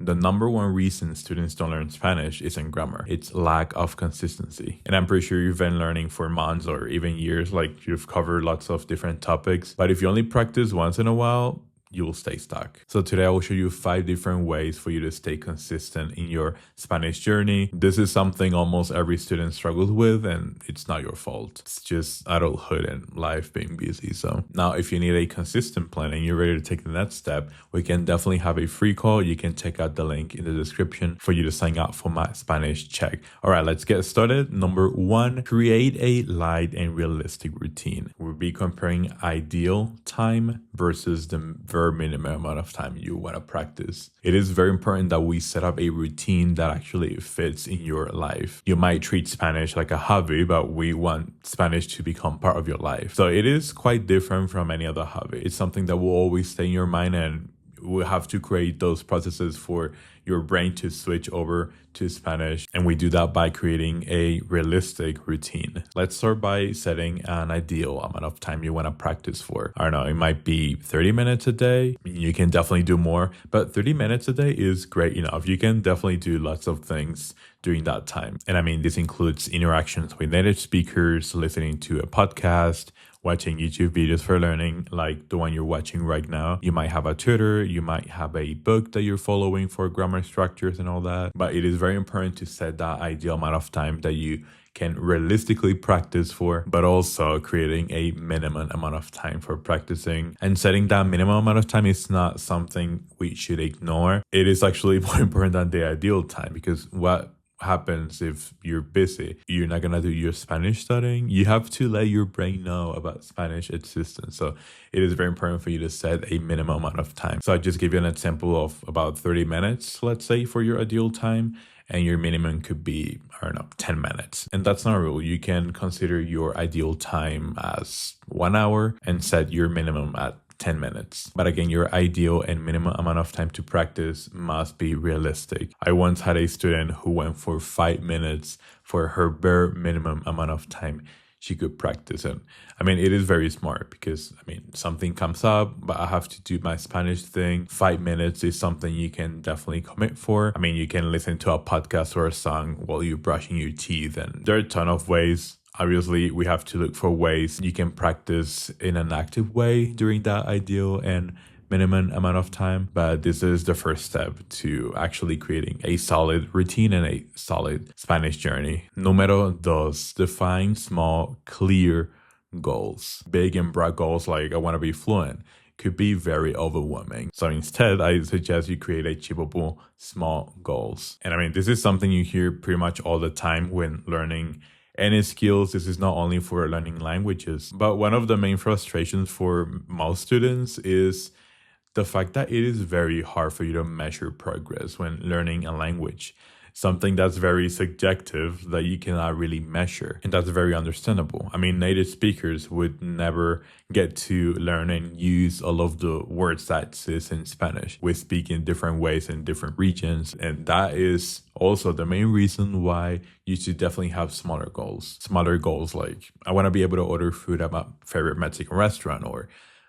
The number one reason students don't learn Spanish isn't grammar. It's lack of consistency. And I'm pretty sure you've been learning for months or even years, like you've covered lots of different topics. But if you only practice once in a while, you will stay stuck. So today I will show you 5 different ways for you to stay consistent in your Spanish journey. This is something almost every student struggles with, and it's not your fault. It's just adulthood and life being busy. So now if you need a consistent plan and you're ready to take the next step, we can definitely have a free call. You can check out the link in the description for you to sign up for my Spanish check. All right, let's get started. Number 1, create a light and realistic routine. We'll be comparing ideal time versus the minimum amount of time you want to practice. It is very important that we set up a routine that actually fits in your life. You might treat Spanish like a hobby, but we want Spanish to become part of your life. So it is quite different from any other hobby. It's something that will always stay in your mind, and we have to create those processes for your brain to switch over to Spanish. And we do that by creating a realistic routine. Let's start by setting an ideal amount of time you want to practice for. I don't know, it might be 30 minutes a day. You can definitely do more, but 30 minutes a day is great enough. You can definitely do lots of things during that time. And I mean, this includes interactions with native speakers, listening to a podcast, watching YouTube videos for learning, like the one you're watching right now. You might have a tutor, you might have a book that you're following for grammar structures and all that. But it is very important to set that ideal amount of time that you can realistically practice for, but also creating a minimum amount of time for practicing. And setting that minimum amount of time is not something we should ignore. It is actually more important than the ideal time, because what happens if you're busy? You're not gonna do your Spanish studying. You have to let your brain know about Spanish existence. So it is very important for you to set a minimum amount of time. So I just give you an example of about 30 minutes, let's say, for your ideal time, and your minimum could be, I don't know, 10 minutes. And that's not a rule. You can consider your ideal time as 1 hour and set your minimum at 10 minutes. But again, your ideal and minimum amount of time to practice must be realistic. I once had a student who went for 5 minutes for her bare minimum amount of time she could practice. And I mean, it is very smart because, I mean, something comes up, but I have to do my Spanish thing. 5 minutes is something you can definitely commit for. I mean, you can listen to a podcast or a song while you're brushing your teeth, and there are a ton of ways. Obviously, we have to look for ways you can practice in an active way during that ideal and minimum amount of time. But this is the first step to actually creating a solid routine and a solid Spanish journey. Número 2, define small, clear goals. Big and broad goals like I want to be fluent could be very overwhelming. So instead, I suggest you create achievable small goals. And I mean, this is something you hear pretty much all the time when learning any skills. This is not only for learning languages, but one of the main frustrations for most students is the fact that it is very hard for you to measure progress when learning a language. Something that's very subjective that you cannot really measure. And that's very understandable. I mean, native speakers would never get to learn and use all of the words that exist in Spanish. We speak in different ways in different regions. And that is also the main reason why you should definitely have smaller goals. Smaller goals like, I want to be able to order food at my favorite Mexican restaurant, or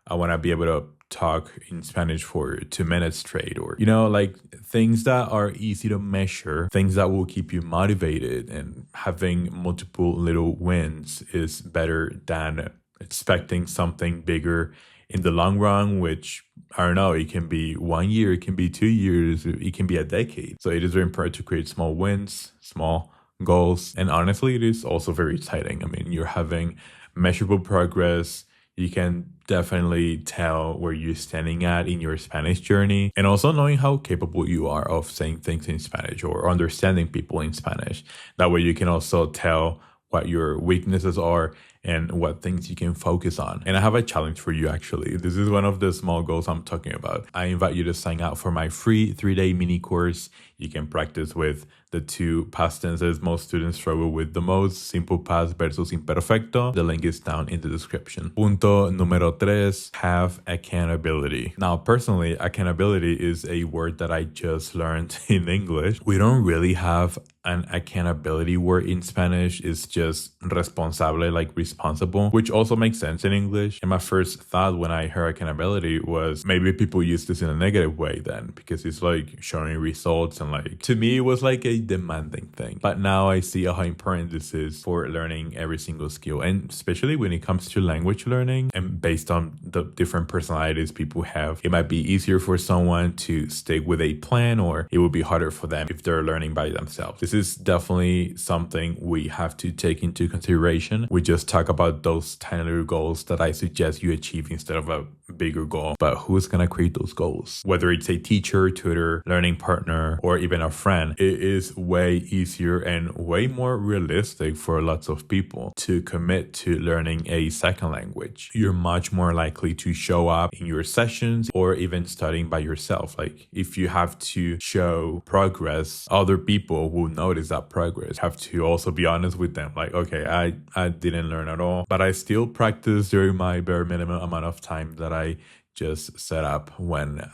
I want to be able to talk in Spanish for 2 minutes straight, or, you know, like things that are easy to measure, things that will keep you motivated. And having multiple little wins is better than expecting something bigger in the long run, which, I don't know, it can be 1 year, it can be 2 years, it can be a decade. So it is very important to create small wins, small goals. And honestly, it is also very exciting. I mean, you're having measurable progress. You can definitely tell where you're standing at in your Spanish journey, and also knowing how capable you are of saying things in Spanish or understanding people in Spanish. That way you can also tell what your weaknesses are and what things you can focus on. And I have a challenge for you, actually. This is one of the small goals I'm talking about. I invite you to sign up for my free 3-day mini course. You can practice with the two past tenses most students struggle with the most, simple past versus imperfecto. The link is down in the description. Punto número 3, have accountability. Now, personally, accountability is a word that I just learned in English. We don't really have an accountability word in Spanish. It's just responsable, like responsible, which also makes sense in English. And my first thought when I heard accountability was maybe people use this in a negative way then, because it's like showing results, and like to me it was like a demanding thing. But now I see how important this is for learning every single skill, and especially when it comes to language learning, and based on the different personalities people have, it might be easier for someone to stick with a plan, or it would be harder for them if they're learning by themselves. This is definitely something we have to take into consideration. We just talk about those tiny little goals that I suggest you achieve instead of a bigger goal. But who's gonna create those goals? Whether it's a teacher, tutor, learning partner, or even a friend, it is way easier and way more realistic for lots of people to commit to learning a second language. You're much more likely to show up in your sessions or even studying by yourself. Like if you have to show progress, other people will notice that progress. You have to also be honest with them. Like, okay, I didn't learn at all, but I still practice during my bare minimum amount of time that I just set up when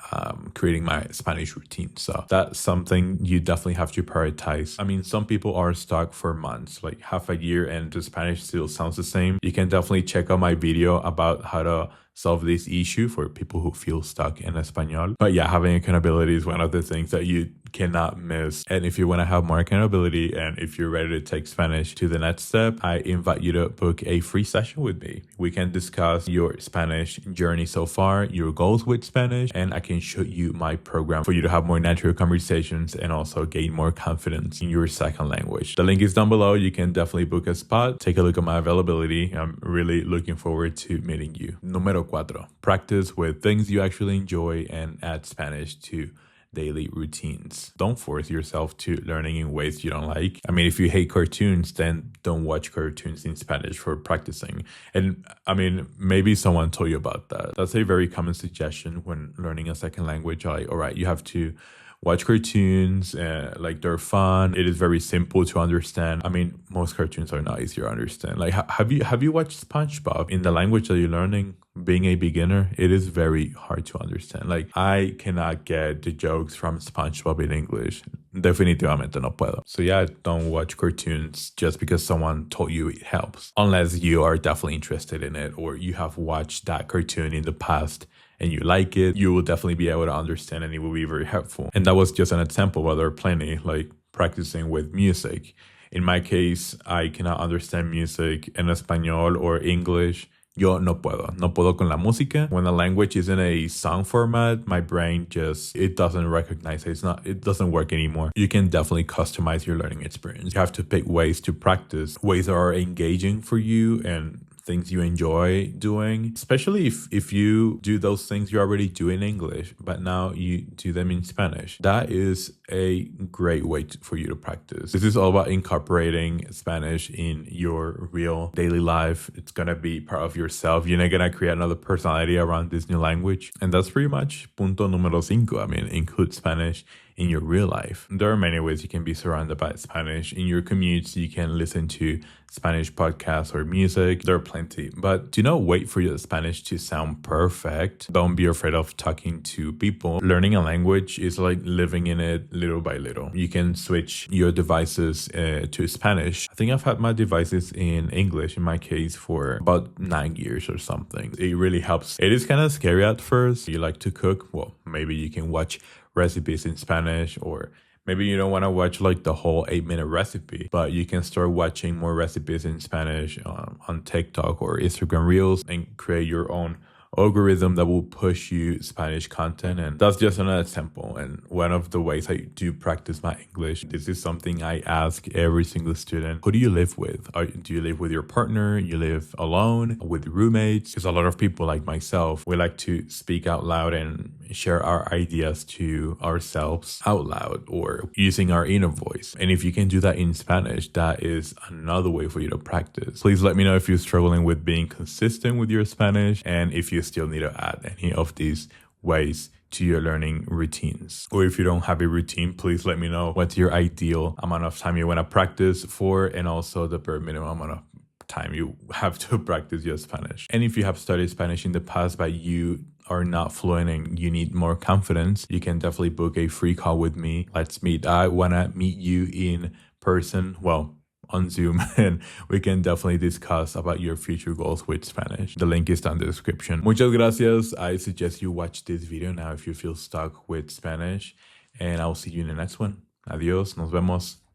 creating my Spanish routine. So that's something you definitely have to prioritize. I mean, some people are stuck for months, like half a year, and the Spanish still sounds the same. You can definitely check out my video about how to solve this issue for people who feel stuck in Espanol. But yeah, having accountability is one of the things that you cannot miss. And if you want to have more accountability, and if you're ready to take Spanish to the next step, I invite you to book a free session with me. We can discuss your Spanish journey so far, your goals with Spanish, and I can show you my program for you to have more natural conversations and also gain more confidence in your second language. The link is down below. You can definitely book a spot. Take a look at my availability. I'm really looking forward to meeting you. Número 4, practice with things you actually enjoy and add Spanish to daily routines. Don't force yourself to learning in ways you don't like. I mean, if you hate cartoons, then don't watch cartoons in Spanish for practicing. And I mean, maybe someone told you about that. That's a very common suggestion when learning a second language. Like, all right, you have to watch cartoons, like they're fun. It is very simple to understand. I mean, most cartoons are not easy to understand. Like, have you watched SpongeBob in the language that you're learning? Being a beginner, it is very hard to understand. Like, I cannot get the jokes from SpongeBob in English. Definitivamente no puedo. So yeah, don't watch cartoons just because someone told you it helps. Unless you are definitely interested in it, or you have watched that cartoon in the past and you like it, you will definitely be able to understand, and it will be very helpful. And that was just an example, but there are plenty, like practicing with music. In my case, I cannot understand music in Espanol or English. Yo no puedo con la música. When a language is in a song format, my brain it doesn't recognize it. It doesn't work anymore. You can definitely customize your learning experience. You have to pick ways to practice, ways that are engaging for you and things you enjoy doing, especially if you do those things you already do in English, but now you do them in Spanish. That is a great way for you to practice. This is all about incorporating Spanish in your real daily life. It's gonna be part of yourself. You're not gonna create another personality around this new language. And that's pretty much punto número 5. I mean, include Spanish in your real life. There are many ways you can be surrounded by Spanish. In your commutes, you can listen to Spanish podcasts or music. There are plenty. But do not wait for your Spanish to sound perfect. Don't be afraid of talking to people. Learning a language is like living in it little by little. You can switch your devices to Spanish. I think I've had my devices in English, in my case, for about 9 years or something. It really helps. It is kind of scary at first. You like to cook? Well, maybe you can watch recipes in Spanish, or maybe you don't want to watch like the whole 8-minute recipe, but you can start watching more recipes in Spanish on TikTok or Instagram Reels and create your own algorithm that will push you Spanish content. And that's just another example. And one of the ways I do practice my English, this is something I ask every single student. Who do you live with? Do you live with your partner? You live alone, with roommates? Because a lot of people like myself, we like to speak out loud and share our ideas to ourselves out loud, or using our inner voice. And if you can do that in Spanish, that is another way for you to practice. Please let me know if you're struggling with being consistent with your Spanish, and if you still need to add any of these ways to your learning routines. Or if you don't have a routine, please let me know what's your ideal amount of time you want to practice for, and also the bare minimum amount of time you have to practice your Spanish. And if you have studied Spanish in the past but you are not fluent and you need more confidence, you can definitely book a free call with me. Let's meet. I want to meet you in person, well, on Zoom, and we can definitely discuss about your future goals with Spanish. The link is down in the description. Muchas gracias. I suggest you watch this video now if you feel stuck with Spanish, and I'll see you in the next one. Adios, nos vemos.